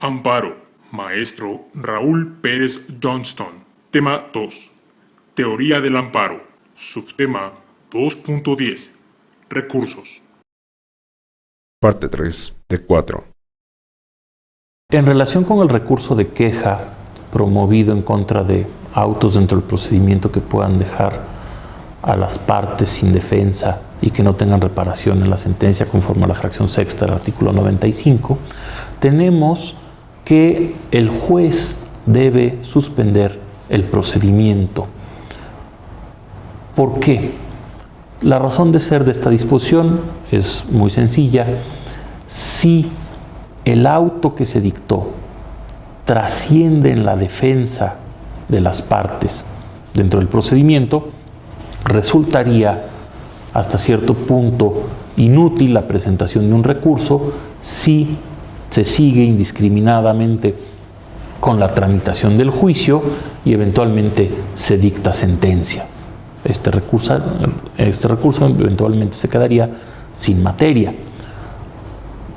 Amparo, maestro Raúl Pérez Johnston. Tema 2. Teoría del amparo. Subtema 2.10. Recursos. Parte 3 de 4. En relación con el recurso de queja promovido en contra de autos dentro del procedimiento que puedan dejar a las partes sin defensa y que no tengan reparación en la sentencia conforme a la fracción sexta del artículo 95, tenemos que el juez debe suspender el procedimiento. ¿Por qué? La razón de ser de esta disposición es muy sencilla. Si el auto que se dictó trasciende en la defensa de las partes dentro del procedimiento, resultaría hasta cierto punto inútil la presentación de un recurso si se sigue indiscriminadamente con la tramitación del juicio y eventualmente se dicta sentencia. Este recurso eventualmente se quedaría sin materia.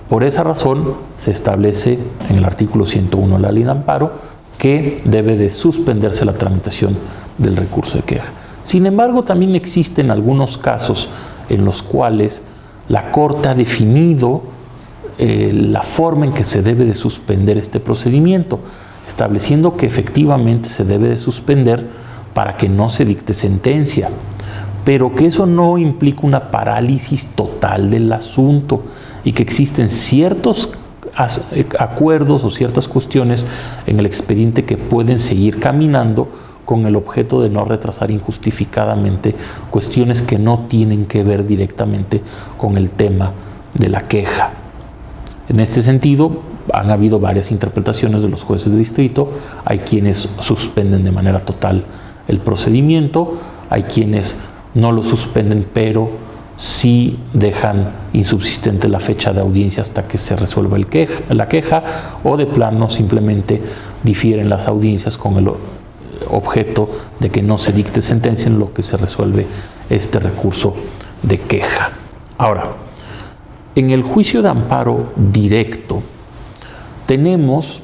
Por esa razón se establece en el artículo 101 de la Ley de Amparo que debe de suspenderse la tramitación del recurso de queja. Sin embargo, también existen algunos casos en los cuales la Corte ha definido la forma en que se debe de suspender este procedimiento, estableciendo que efectivamente se debe de suspender para que no se dicte sentencia, pero que eso no implica una parálisis total del asunto y que existen ciertos acuerdos o ciertas cuestiones en el expediente que pueden seguir caminando con el objeto de no retrasar injustificadamente cuestiones que no tienen que ver directamente con el tema de la queja. En este sentido, han habido varias interpretaciones de los jueces de distrito. Hay quienes suspenden de manera total el procedimiento, hay quienes no lo suspenden, pero sí dejan insubsistente la fecha de audiencia hasta que se resuelva la queja, o de plano simplemente difieren las audiencias con el objeto de que no se dicte sentencia en lo que se resuelve este recurso de queja. Ahora, en el juicio de amparo directo tenemos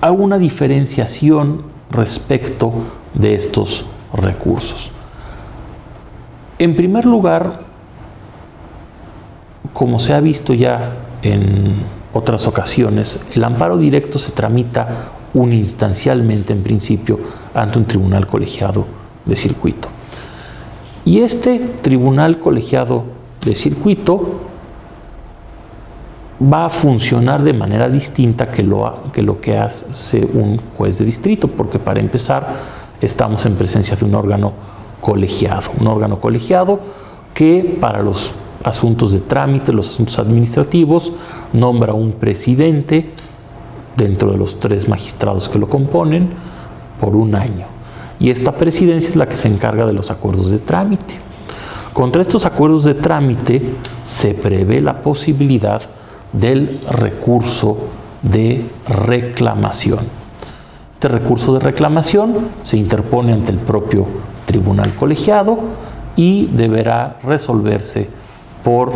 alguna diferenciación respecto de estos recursos. En primer lugar, como se ha visto ya en otras ocasiones, el amparo directo se tramita uninstancialmente en principio ante un tribunal colegiado de circuito. Y este tribunal colegiado de circuito va a funcionar de manera distinta que lo que hace un juez de distrito, porque para empezar estamos en presencia de un órgano colegiado que para los asuntos de trámite, los asuntos administrativos, nombra un presidente dentro de los 3 magistrados que lo componen por un año. Y esta presidencia es la que se encarga de los acuerdos de trámite. Contra estos acuerdos de trámite se prevé la posibilidad del recurso de reclamación. Este recurso de reclamación se interpone ante el propio tribunal colegiado y deberá resolverse por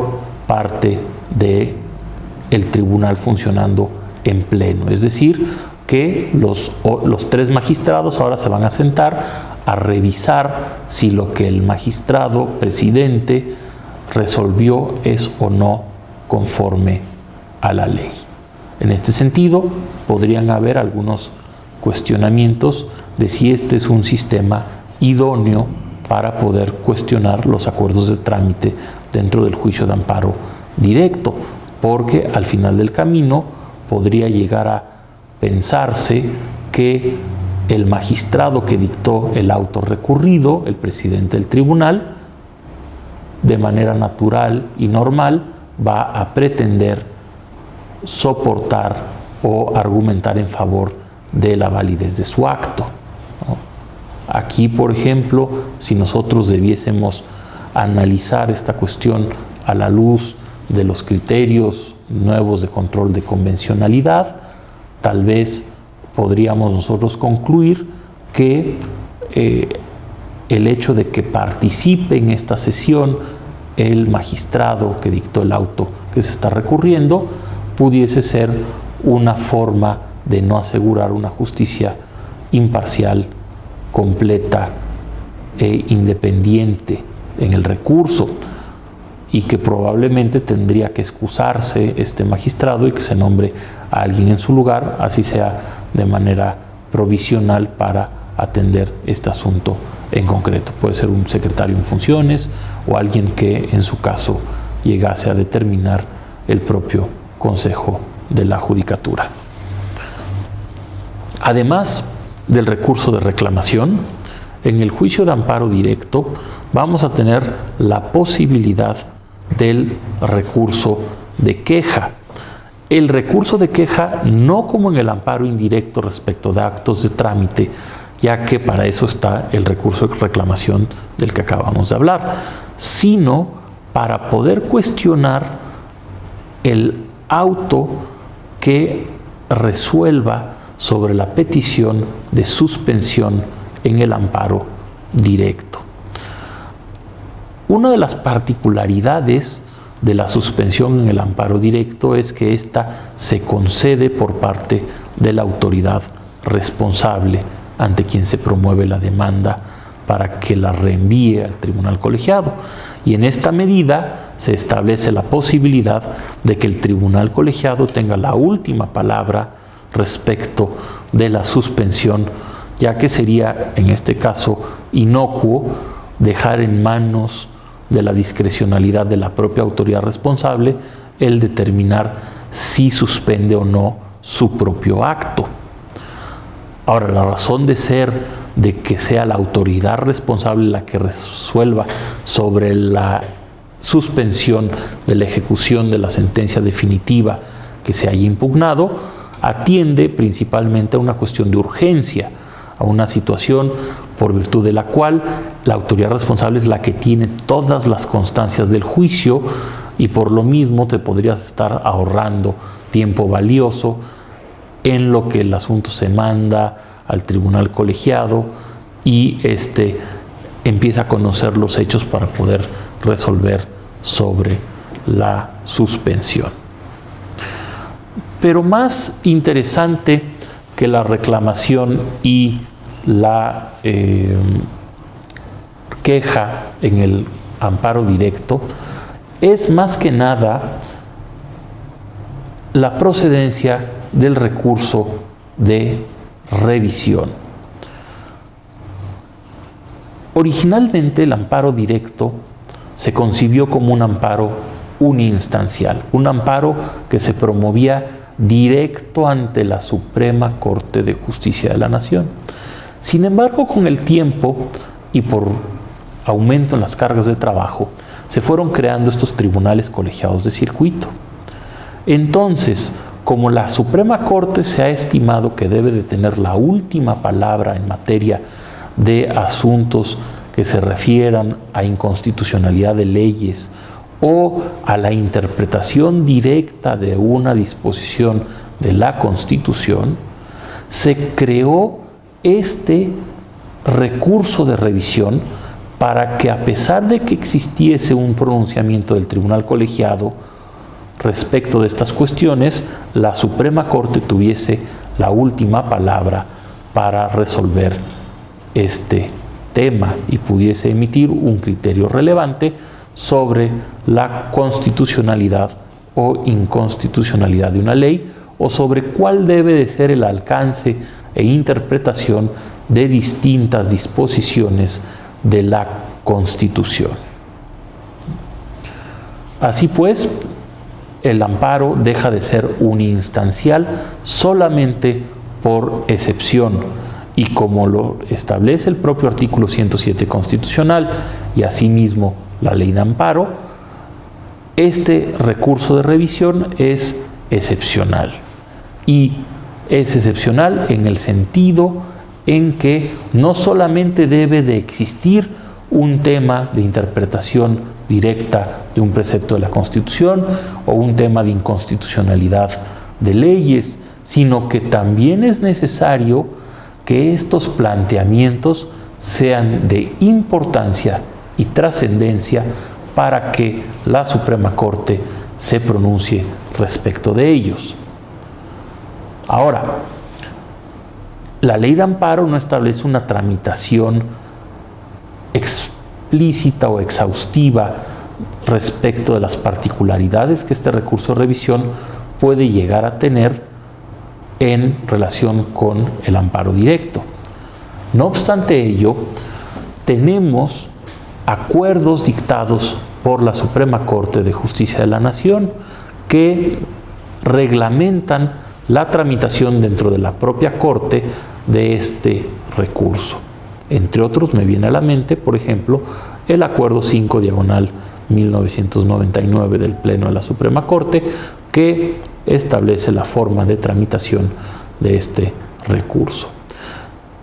parte del tribunal funcionando en pleno. Es decir, que los 3 magistrados ahora se van a sentar a revisar si lo que el magistrado presidente resolvió es o no conforme a la ley. En este sentido, podrían haber algunos cuestionamientos de si este es un sistema idóneo para poder cuestionar los acuerdos de trámite dentro del juicio de amparo directo, porque al final del camino podría llegar a pensarse que el magistrado que dictó el auto recurrido, el presidente del tribunal, de manera natural y normal va a pretender soportar o argumentar en favor de la validez de su acto, ¿no? Aquí, por ejemplo, si nosotros debiésemos analizar esta cuestión a la luz de los criterios nuevos de control de convencionalidad, tal vez podríamos nosotros concluir que el hecho de que participe en esta sesión el magistrado que dictó el auto que se está recurriendo pudiese ser una forma de no asegurar una justicia imparcial, completa e independiente en el recurso, y que probablemente tendría que excusarse este magistrado y que se nombre a alguien en su lugar, así sea de manera provisional, para atender este asunto en concreto. Puede ser un secretario en funciones o alguien que en su caso llegase a determinar el propio Consejo de la Judicatura. Además del recurso de reclamación, en el juicio de amparo directo vamos a tener la posibilidad del recurso de queja. El recurso de queja no como en el amparo indirecto respecto de actos de trámite, ya que para eso está el recurso de reclamación del que acabamos de hablar, sino para poder cuestionar el auto que resuelva sobre la petición de suspensión en el amparo directo. Una de las particularidades de la suspensión en el amparo directo es que ésta se concede por parte de la autoridad responsable ante quien se promueve la demanda para que la reenvíe al tribunal colegiado, y en esta medida se establece la posibilidad de que el tribunal colegiado tenga la última palabra respecto de la suspensión, ya que sería en este caso inocuo dejar en manos de la discrecionalidad de la propia autoridad responsable el determinar si suspende o no su propio acto. Ahora, la razón de ser de que sea la autoridad responsable la que resuelva sobre la suspensión de la ejecución de la sentencia definitiva que se haya impugnado, atiende principalmente a una cuestión de urgencia, a una situación por virtud de la cual la autoridad responsable es la que tiene todas las constancias del juicio, y por lo mismo te podrías estar ahorrando tiempo valioso en lo que el asunto se manda al tribunal colegiado y éste empieza a conocer los hechos para poder resolver sobre la suspensión. Pero más interesante que la reclamación y la queja en el amparo directo es más que nada la procedencia del recurso de revisión. Originalmente el amparo directo se concibió como un amparo uninstancial, un amparo que se promovía directo ante la Suprema Corte de Justicia de la Nación. Sin embargo, con el tiempo y por aumento en las cargas de trabajo, se fueron creando estos tribunales colegiados de circuito. Entonces, como la Suprema Corte se ha estimado que debe de tener la última palabra en materia de asuntos que se refieran a inconstitucionalidad de leyes o a la interpretación directa de una disposición de la Constitución, se creó este recurso de revisión para que, a pesar de que existiese un pronunciamiento del tribunal colegiado respecto de estas cuestiones, la Suprema Corte tuviese la última palabra para resolver este tema y pudiese emitir un criterio relevante sobre la constitucionalidad o inconstitucionalidad de una ley, o sobre cuál debe de ser el alcance e interpretación de distintas disposiciones de la Constitución. Así pues, el amparo deja de ser uninstancial solamente por excepción, y como lo establece el propio artículo 107 constitucional y asimismo la ley de amparo, este recurso de revisión es excepcional, y es excepcional en el sentido en que no solamente debe de existir un tema de interpretación directa de un precepto de la Constitución o un tema de inconstitucionalidad de leyes, sino que también es necesario que estos planteamientos sean de importancia y trascendencia para que la Suprema Corte se pronuncie respecto de ellos. Ahora, la ley de amparo no establece una tramitación explícita o exhaustiva respecto de las particularidades que este recurso de revisión puede llegar a tener en relación con el amparo directo. No obstante ello, tenemos acuerdos dictados por la Suprema Corte de Justicia de la Nación que reglamentan la tramitación dentro de la propia Corte de este recurso. Entre otros me viene a la mente, por ejemplo, el Acuerdo 5/1999 del Pleno de la Suprema Corte, que establece la forma de tramitación de este recurso.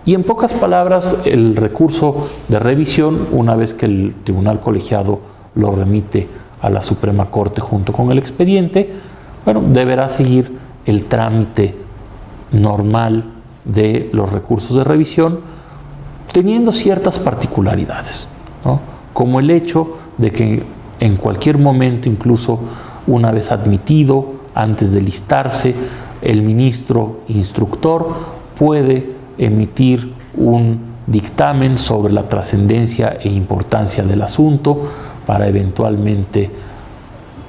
Y en pocas palabras, el recurso de revisión, una vez que el tribunal colegiado lo remite a la Suprema Corte junto con el expediente, bueno, deberá seguir el trámite normal de los recursos de revisión, teniendo ciertas particularidades, ¿no? Como el hecho de que en cualquier momento, incluso una vez admitido, antes de listarse, el ministro instructor puede emitir un dictamen sobre la trascendencia e importancia del asunto para eventualmente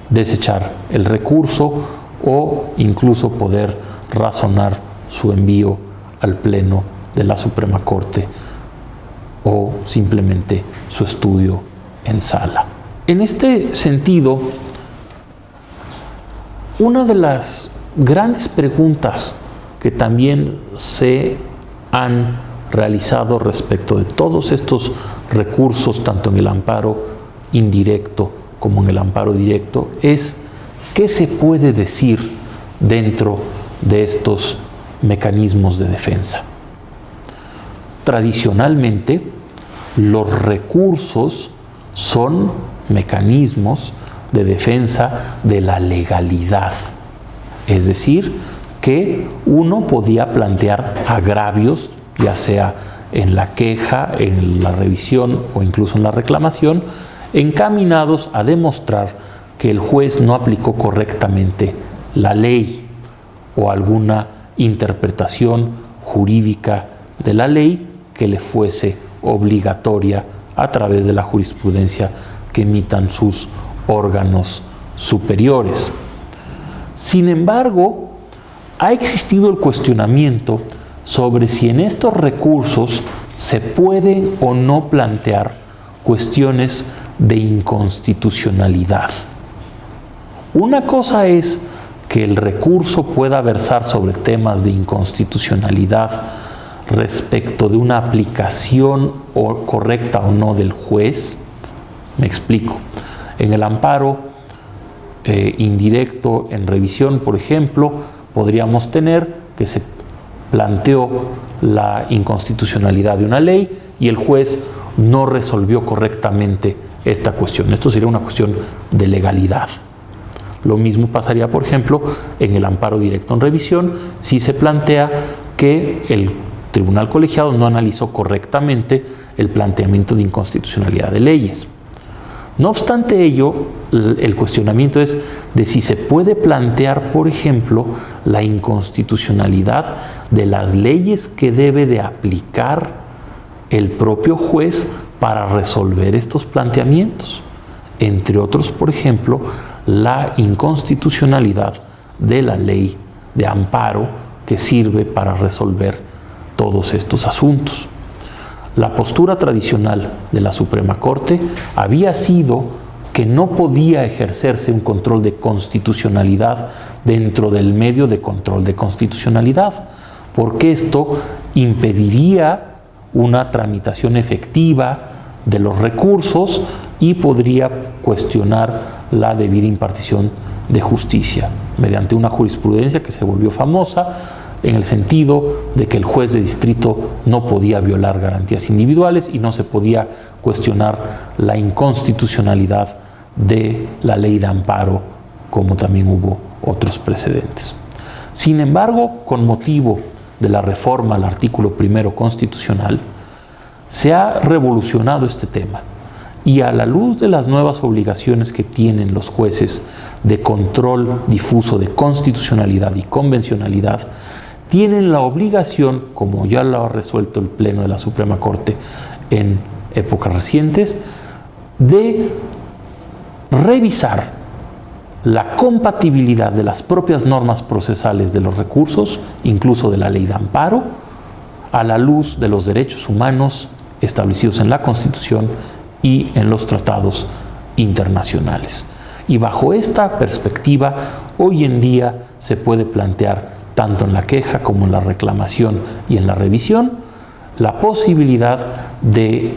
desechar el recurso o incluso poder razonar su envío al Pleno de la Suprema Corte o simplemente su estudio en sala. En este sentido, una de las grandes preguntas que también se han realizado respecto de todos estos recursos, tanto en el amparo indirecto como en el amparo directo, es ¿qué se puede decir dentro de estos mecanismos de defensa? Tradicionalmente, los recursos son mecanismos de defensa de la legalidad, es decir, que uno podía plantear agravios, ya sea en la queja, en la revisión o incluso en la reclamación, encaminados a demostrar que el juez no aplicó correctamente la ley o alguna interpretación jurídica de la ley que le fuese obligatoria a través de la jurisprudencia que emitan sus órganos superiores. Sin embargo, ha existido el cuestionamiento sobre si en estos recursos se pueden o no plantear cuestiones de inconstitucionalidad. Una cosa es que el recurso pueda versar sobre temas de inconstitucionalidad respecto de una aplicación correcta o no del juez. Me explico. En el amparo indirecto en revisión, por ejemplo, podríamos tener que se planteó la inconstitucionalidad de una ley y el juez no resolvió correctamente esta cuestión. Esto sería una cuestión de legalidad. Lo mismo pasaría, por ejemplo, en el amparo directo en revisión, si se plantea que el tribunal colegiado no analizó correctamente el planteamiento de inconstitucionalidad de leyes. No obstante ello, el cuestionamiento es de si se puede plantear, por ejemplo, la inconstitucionalidad de las leyes que debe de aplicar el propio juez para resolver estos planteamientos. Entre otros, por ejemplo, la inconstitucionalidad de la ley de amparo que sirve para resolver todos estos asuntos. La postura tradicional de la Suprema Corte había sido que no podía ejercerse un control de constitucionalidad dentro del medio de control de constitucionalidad, porque esto impediría una tramitación efectiva de los recursos y podría cuestionar la debida impartición de justicia, mediante una jurisprudencia que se volvió famosa en el sentido de que el juez de distrito no podía violar garantías individuales y no se podía cuestionar la inconstitucionalidad de la ley de amparo, como también hubo otros precedentes. Sin embargo, con motivo de la reforma al artículo 1 constitucional, se ha revolucionado este tema y a la luz de las nuevas obligaciones que tienen los jueces de control difuso de constitucionalidad y convencionalidad, tienen la obligación, como ya lo ha resuelto el Pleno de la Suprema Corte en épocas recientes, de revisar la compatibilidad de las propias normas procesales de los recursos, incluso de la ley de amparo, a la luz de los derechos humanos establecidos en la Constitución y en los tratados internacionales. Y bajo esta perspectiva, hoy en día se puede plantear, tanto en la queja como en la reclamación y en la revisión, la posibilidad de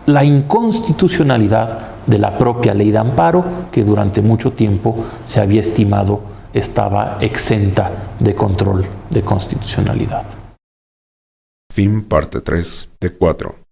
la inconstitucionalidad de la propia ley de amparo, que durante mucho tiempo se había estimado estaba exenta de control de constitucionalidad. Fin parte 3 de 4.